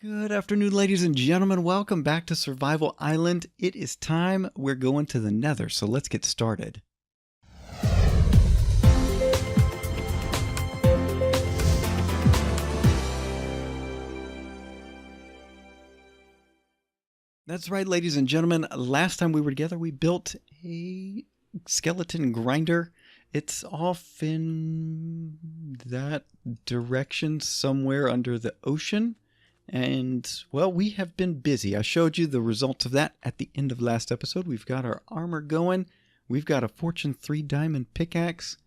Good afternoon, ladies and gentlemen. Welcome back to Survival Island. It is time. We're going to the Nether, so let's get started. That's right, ladies and gentlemen. Last time we were together, we built a skeleton grinder. It's off in that direction somewhere under the ocean. And, well, we have been busy. I showed you the results of that at the end of last episode. We've got our armor going. We've got a Fortune 3 diamond pickaxe.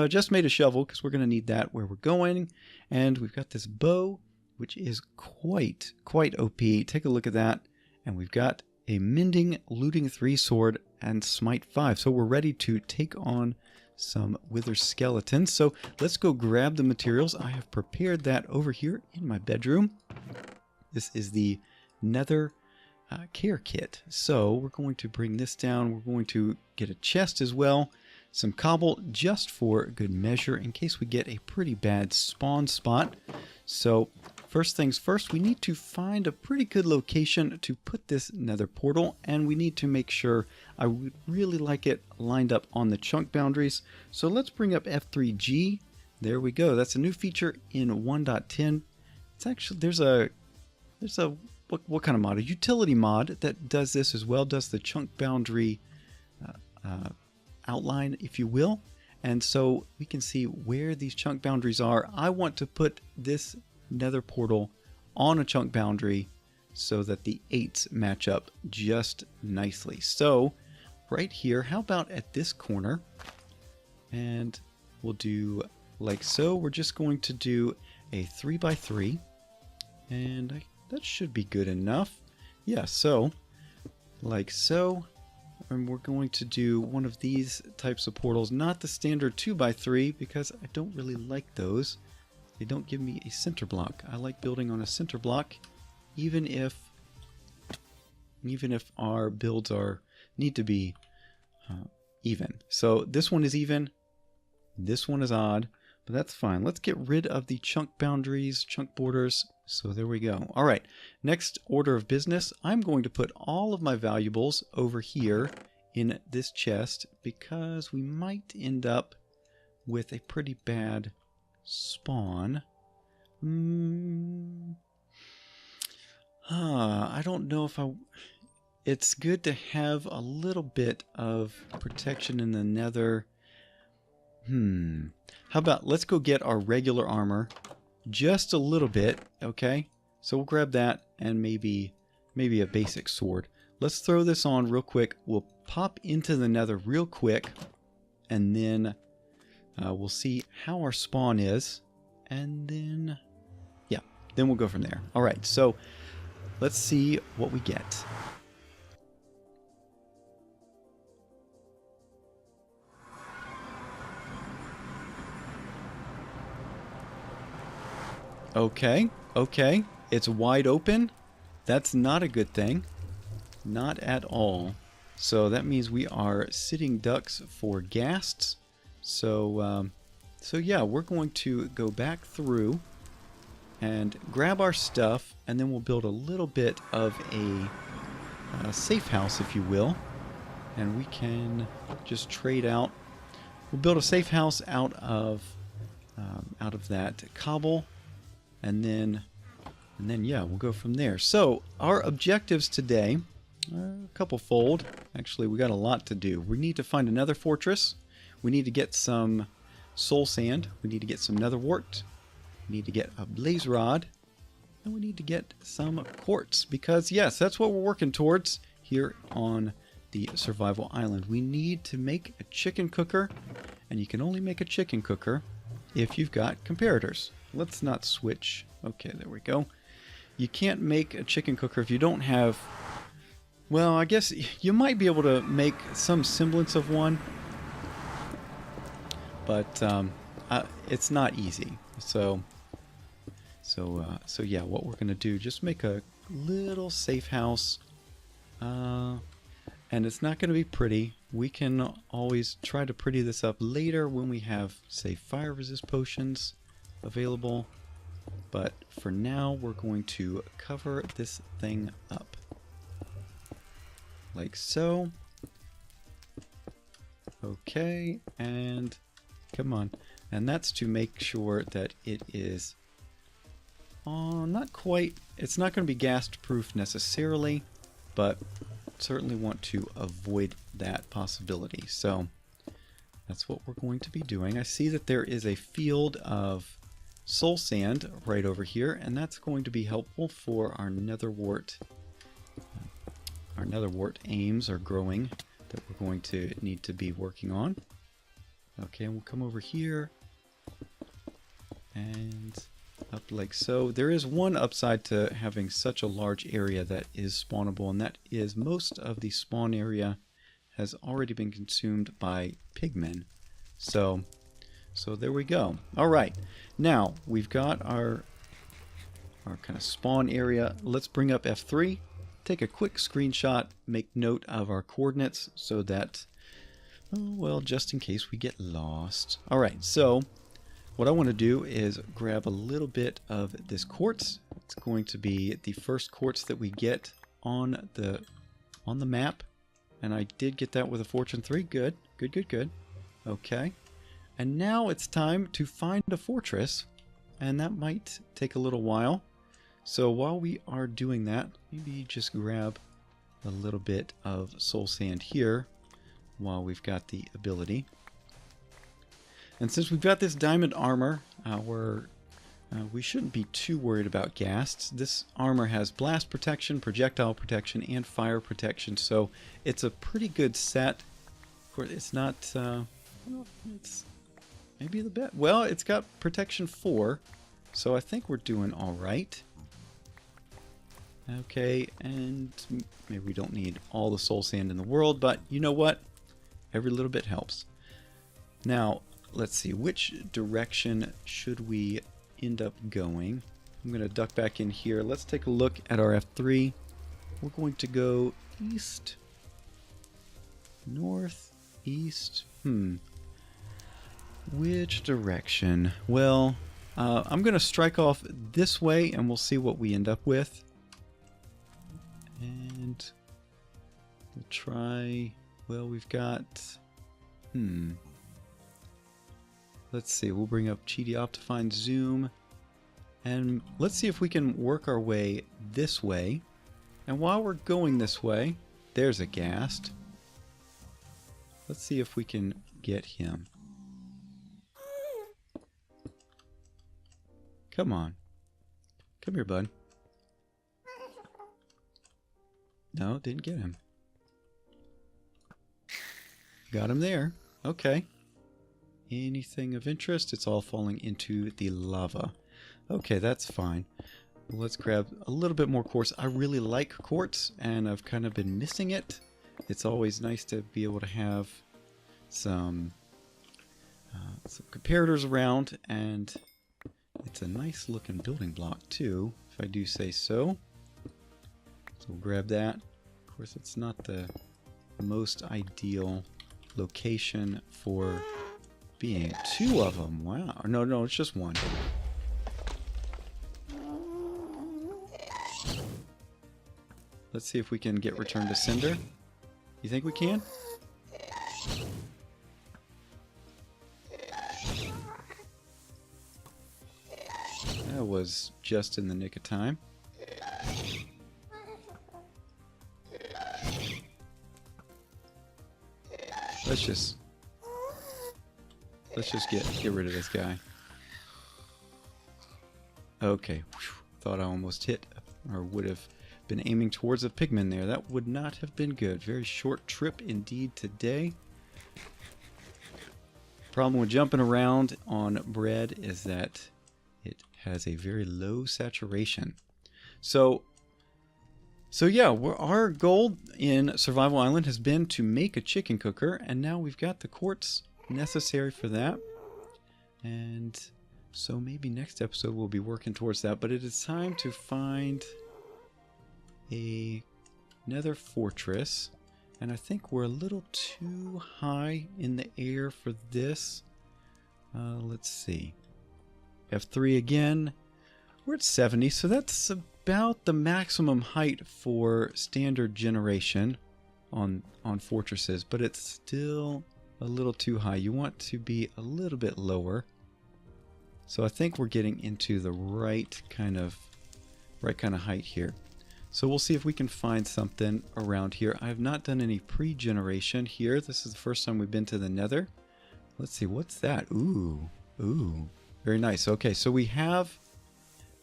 Just made a shovel because we're going to need that where we're going. And we've got this bow, which is quite OP. Take a look at that. And we've got a Mending, Looting 3 sword and Smite 5. So we're ready to take on some wither skeletons. So let's go grab the materials. I have prepared that over here in my bedroom. This is the Nether care kit. So we're going to bring this down. We're going to get a chest as well. Some cobble just for good measure in case we get a pretty bad spawn spot. So first things first, we need to find a pretty good location to put this nether portal, and we need to make sure I would really like it lined up on the chunk boundaries. So let's bring up F3G. There we go. That's a new feature in 1.10. It's actually, there's a what kind of mod? A utility mod that does this as well, does the chunk boundary outline, if you will. And so we can see where these chunk boundaries are. I want to put this nether portal on a chunk boundary so that the 8s match up just nicely. So right here, how about at this corner? And we'll do like so. We're just going to do a 3x3, and that should be good enough. Yeah, so like so. And we're going to do one of these types of portals, not the standard 2x3, because I don't really like those. They don't give me a center block. I like building on a center block, even if our builds need to be even. So this one is even, this one is odd, but that's fine. Let's get rid of the chunk boundaries, chunk borders. So there we go. All right, next order of business, I'm going to put all of my valuables over here in this chest because we might end up with a pretty bad spawn. I don't know if it's good to have a little bit of protection in the nether. How about let's go get our regular armor, just a little bit. Okay, so we'll grab that and maybe a basic sword. Let's throw this on real quick. We'll pop into the nether real quick, and then we'll see how our spawn is, and then then we'll go from there. All right, so let's see what we get. Okay, it's wide open. That's not a good thing. Not at all. So that means we are sitting ducks for ghasts. So yeah, we're going to go back through and grab our stuff, and then we'll build a little bit of a safe house, if you will. And we can just trade out. We'll build a safe house out of that cobble. And then yeah, we'll go from there. So our objectives today are a couple fold. Actually, we got a lot to do. We need to find another fortress. We need to get some soul sand. We need to get some nether wart. We need to get a blaze rod. And we need to get some quartz. Because yes, that's what we're working towards here on the survival island. We need to make a chicken cooker. And you can only make a chicken cooker if you've got comparators. Let's not switch. Okay, there we go. You can't make a chicken cooker if you don't have... Well, I guess you might be able to make some semblance of one. But it's not easy. So yeah, what we're going to do, just make a little safe house. And it's not going to be pretty. We can always try to pretty this up later when we have, say, fire resist potions available. But for now, we're going to cover this thing up. Like so. Okay, and come on. And that's to make sure that it is not quite, it's not going to be ghast proof necessarily, but certainly want to avoid that possibility. So that's what we're going to be doing. I see that there is a field of soul sand right over here, and that's going to be helpful for our nether wart. Our nether wart aims are growing that we're going to need to be working on. Okay, and we'll come over here and up like so. There is one upside to having such a large area that is spawnable, and that is most of the spawn area has already been consumed by pigmen. So there we go. All right, now we've got our kind of spawn area. Let's bring up F3, take a quick screenshot, make note of our coordinates so that, oh, well, just in case we get lost. All right, so what I want to do is grab a little bit of this quartz. It's going to be the first quartz that we get on the map, and I did get that with a fortune 3. Good, good, good, good. Okay, and now it's time to find a fortress, and that might take a little while. So while we are doing that, maybe just grab a little bit of soul sand here while we've got the ability. And since we've got this diamond armor, we shouldn't be too worried about ghasts. This armor has blast protection, projectile protection, and fire protection, so it's a pretty good set. Of course, it's not, well, it's maybe the best. Well, it's got protection 4, so I think we're doing all right. Okay, and maybe we don't need all the soul sand in the world, but you know what? Every little bit helps. Now, let's see, which direction should we end up going? I'm going to duck back in here. Let's take a look at our F3. We're going to go east, north, east. Which direction? Well, I'm going to strike off this way and we'll see what we end up with. And we'll try, well, we've got, let's see, we'll bring up GD Optifine Zoom, and let's see if we can work our way this way. And while we're going this way, there's a ghast. Let's see if we can get him. Come on. Come here, bud. No, didn't get him. Got him there. Okay. Anything of interest? It's all falling into the lava. Okay, that's fine. Let's grab a little bit more quartz. I really like quartz, and I've kind of been missing it. It's always nice to be able to have some comparators around, and it's a nice looking building block too, if I do say so. So we'll grab that. Of course, it's not the most ideal location for being. 2 of them. Wow. No, it's just 1. Let's see if we can get returned to Cinder. You think we can? That was just in the nick of time. Let's just get rid of this guy. Okay. Whew. Thought I almost hit, or would have been aiming towards a pigman there. That would not have been good. Very short trip indeed today. Problem with jumping around on bread is that it has a very low saturation. So yeah, our goal in Survival Island has been to make a chicken cooker, and now we've got the quartz necessary for that. And so maybe next episode we'll be working towards that, but it is time to find a Nether Fortress, and I think we're a little too high in the air for this. Let's see. F3 again. We're at 70, so that's about the maximum height for standard generation on fortresses, but it's still a little too high. You want to be a little bit lower. So I think we're getting into the right kind of height here. So we'll see if we can find something around here. I have not done any pre-generation here. This is the first time we've been to the Nether. Let's see, what's that? Ooh, very nice. Okay, so we have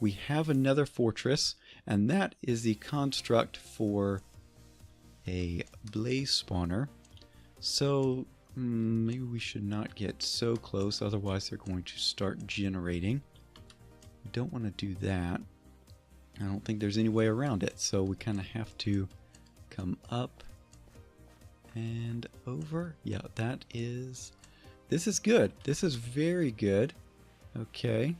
a Nether Fortress, and that is the construct for a blaze spawner. So maybe we should not get so close, otherwise they're going to start generating. We don't want to do that. I don't think there's any way around it, so we kind of have to come up and over. Yeah, this is good. This is very good. Okay,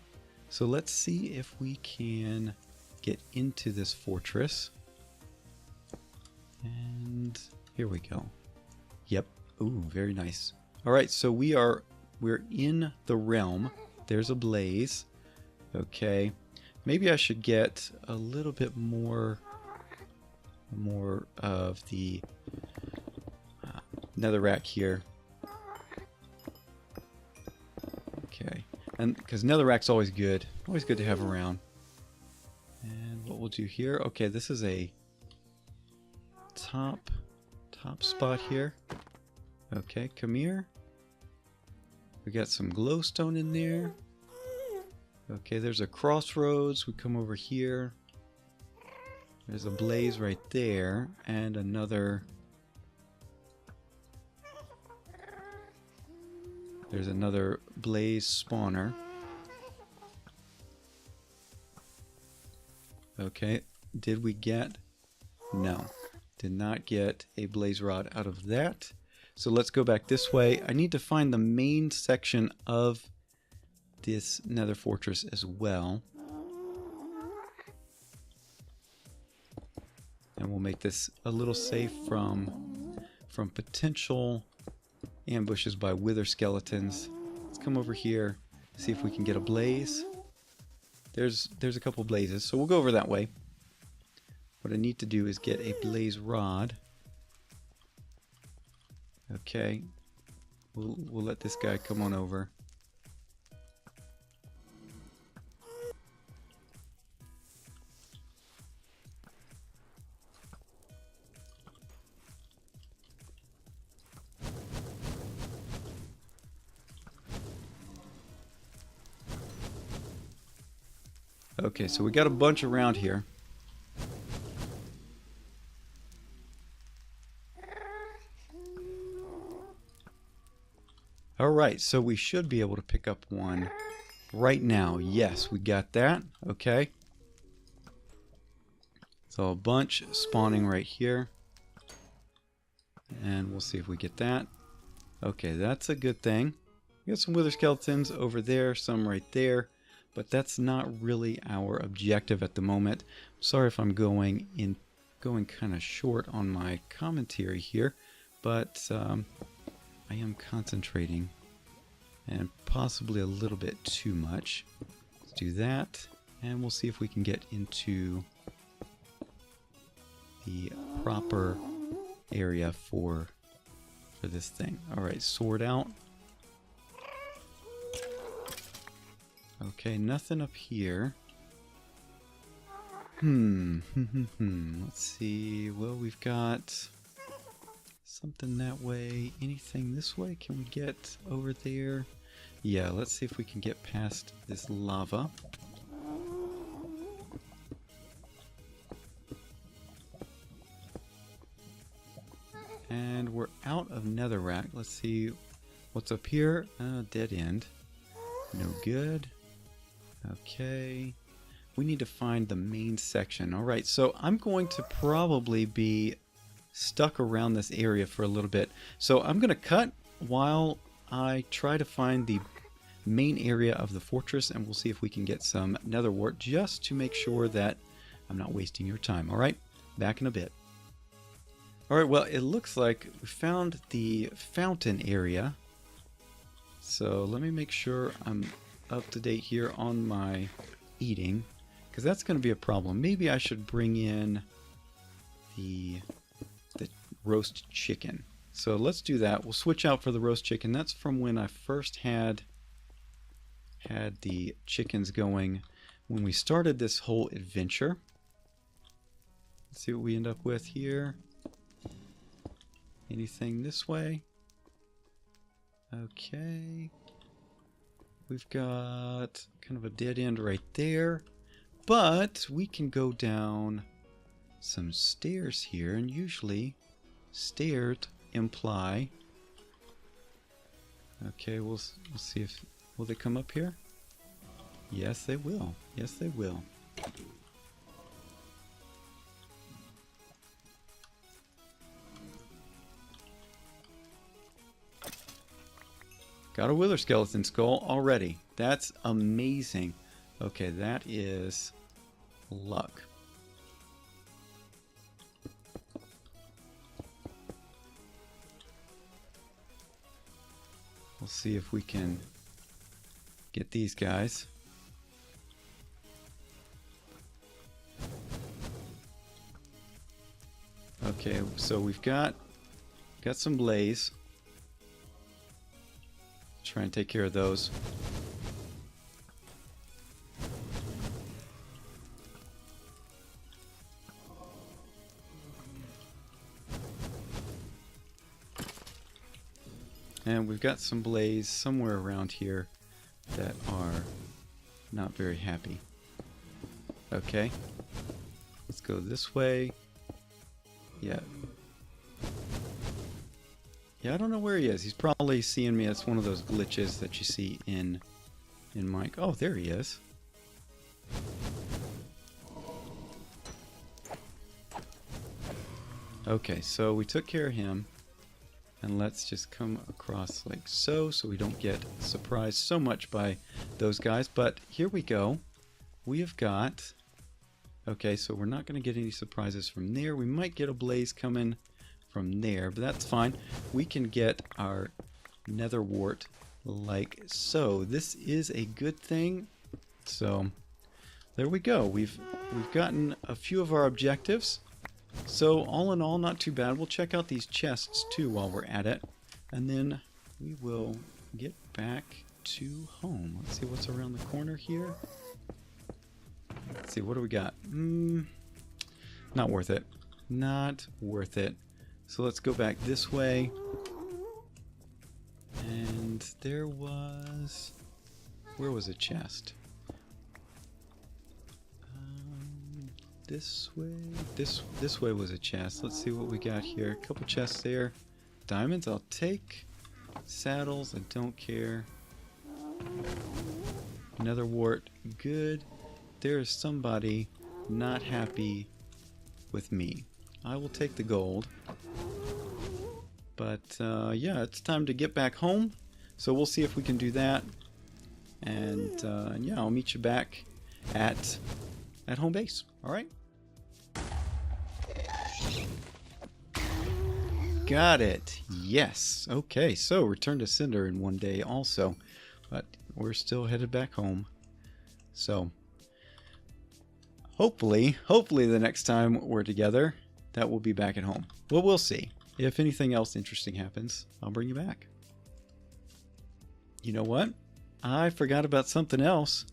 so let's see if we can get into this fortress. And here we go. Yep. Ooh, very nice. All right, so we're in the realm. There's a blaze. Okay. Maybe I should get a little bit more of the netherrack here. Okay, and because netherrack's always good to have around. And what we'll do here, okay, this is a top spot here. Okay, come here. We got some glowstone in there. Okay, there's a crossroads. We come over here. There's a blaze right there, and there's another blaze spawner. Okay, did we get? No, did not get a blaze rod out of that. So let's go back this way. I need to find the main section of this Nether Fortress as well. And we'll make this a little safe from potential ambushes by wither skeletons. Let's come over here, see if we can get a blaze. There's a couple blazes, so we'll go over that way. What I need to do is get a blaze rod. Okay, we'll let this guy come on over. Okay, so we got a bunch around here. Alright, so we should be able to pick up one right now. Yes, we got that. Okay. So a bunch spawning right here. And we'll see if we get that. Okay, that's a good thing. We got some wither skeletons over there, some right there. But that's not really our objective at the moment. Sorry if I'm going kind of short on my commentary here, but I am concentrating, and possibly a little bit too much. Let's do that, and we'll see if we can get into the proper area for this thing. All right, sword out. Okay, nothing up here. Let's see. Well, we've got something that way. Anything this way? Can we get over there? Yeah, let's see if we can get past this lava. And we're out of netherrack. Let's see what's up here. Dead end. No good. Okay, we need to find the main section. All right, so I'm going to probably be stuck around this area for a little bit. So I'm going to cut while I try to find the main area of the fortress, and we'll see if we can get some nether wart just to make sure that I'm not wasting your time. All right, back in a bit. All right, well, it looks like we found the fountain area. So let me make sure I'm up to date here on my eating. because that's going to be a problem. Maybe I should bring in the roast chicken. So let's do that. We'll switch out for the roast chicken. That's from when I first had the chickens going when we started this whole adventure. Let's see what we end up with here. Anything this way? Okay. We've got kind of a dead end right there. But we can go down some stairs here, and usually stairs imply... Okay, we'll see if... Will they come up here? Yes, they will. Yes, they will. Got a wither skeleton skull already. That's amazing. Okay, that is luck. We'll see if we can get these guys. Okay, so we've got some blaze. Try and take care of those. And we've got some blaze somewhere around here that are not very happy. Okay. Let's go this way. Yeah. Yeah, I don't know where he is. He's probably seeing me. It's one of those glitches that you see in Mike. Oh, there he is. Okay, so we took care of him. And let's just come across like so we don't get surprised so much by those guys. But here we go. We have got... Okay, so we're not going to get any surprises from there. We might get a blaze coming from there, but that's fine. We can get our nether wart like so. This is a good thing. So there we go. We've gotten a few of our objectives. So all in all, not too bad. We'll check out these chests too while we're at it, and then we will get back to home. Let's see what's around the corner here. Let's see, what do we got? Not worth it. Not worth it. So let's go back this way. And there was... Where was a chest? This way? This way was a chest. Let's see what we got here. A couple chests there. Diamonds I'll take. Saddles I don't care. Nether wart. Good. There is somebody not happy with me. I will take the gold. But yeah, it's time to get back home. So we'll see if we can do that. And yeah, I'll meet you back at home base. All right. Got it. Yes. Okay, so return to Cinder in one day also. But we're still headed back home. So hopefully the next time we're together, that will be back at home. Well, we'll see. If anything else interesting happens, I'll bring you back. You know what? I forgot about something else.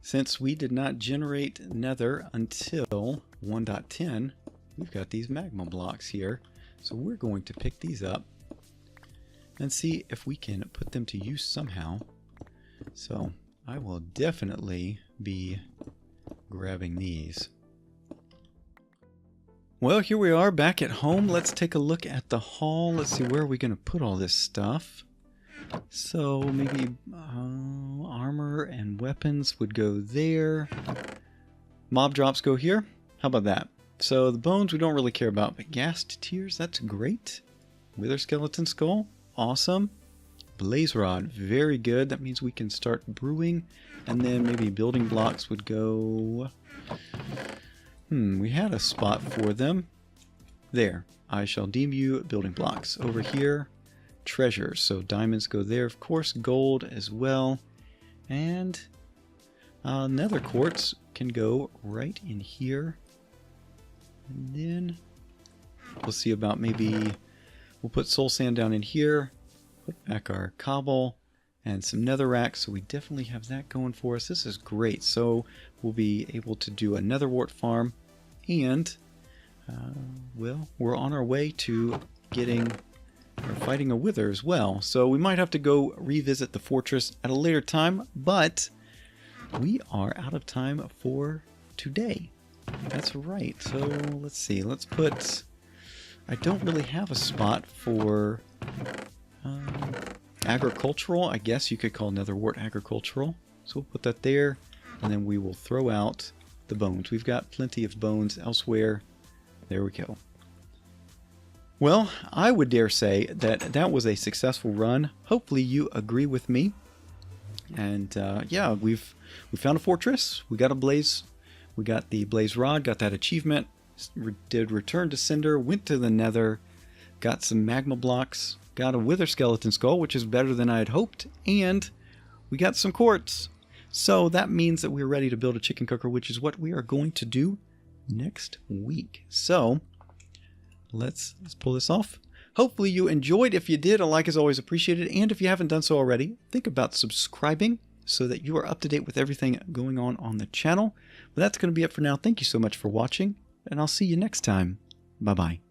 Since we did not generate Nether until 1.10, we've got these magma blocks here. So we're going to pick these up and see if we can put them to use somehow. So I will definitely be grabbing these. Well, here we are back at home. Let's take a look at the haul. Let's see, where are we going to put all this stuff? So maybe armor and weapons would go there. Mob drops go here. How about that? So the bones we don't really care about, but ghast tears, that's great. Wither skeleton skull, awesome. Blaze rod, very good. That means we can start brewing. And then maybe building blocks would go... we had a spot for them. There. I shall deem you building blocks. Over here, treasures. So diamonds go there, of course. Gold as well. And Nether quartz can go right in here. And then we'll see about maybe we'll put soul sand down in here, put back our cobble and some netherrack, so we definitely have that going for us. This is great. So we'll be able to do a nether wart farm, and well, we're on our way to getting or fighting a wither as well. So we might have to go revisit the fortress at a later time, but we are out of time for today. That's right. So let's see. Let's put... I don't really have a spot for agricultural. I guess you could call nether wart agricultural. So we'll put that there, and then we will throw out the bones. We've got plenty of bones elsewhere. There we go. Well, I would dare say that that was a successful run. Hopefully you agree with me. And yeah, we found a fortress. We got a blaze. We got the blaze rod. Got that achievement. Did return to cinder. Went to the nether. Got some magma blocks. Got a wither skeleton skull, which is better than I had hoped. And we got some quartz. So that means that we're ready to build a chicken cooker, which is what we are going to do next week. So let's pull this off. Hopefully you enjoyed. If you did, a like is always appreciated. And if you haven't done so already, think about subscribing so that you are up to date with everything going on the channel. But that's going to be it for now. Thank you so much for watching, and I'll see you next time. Bye-bye.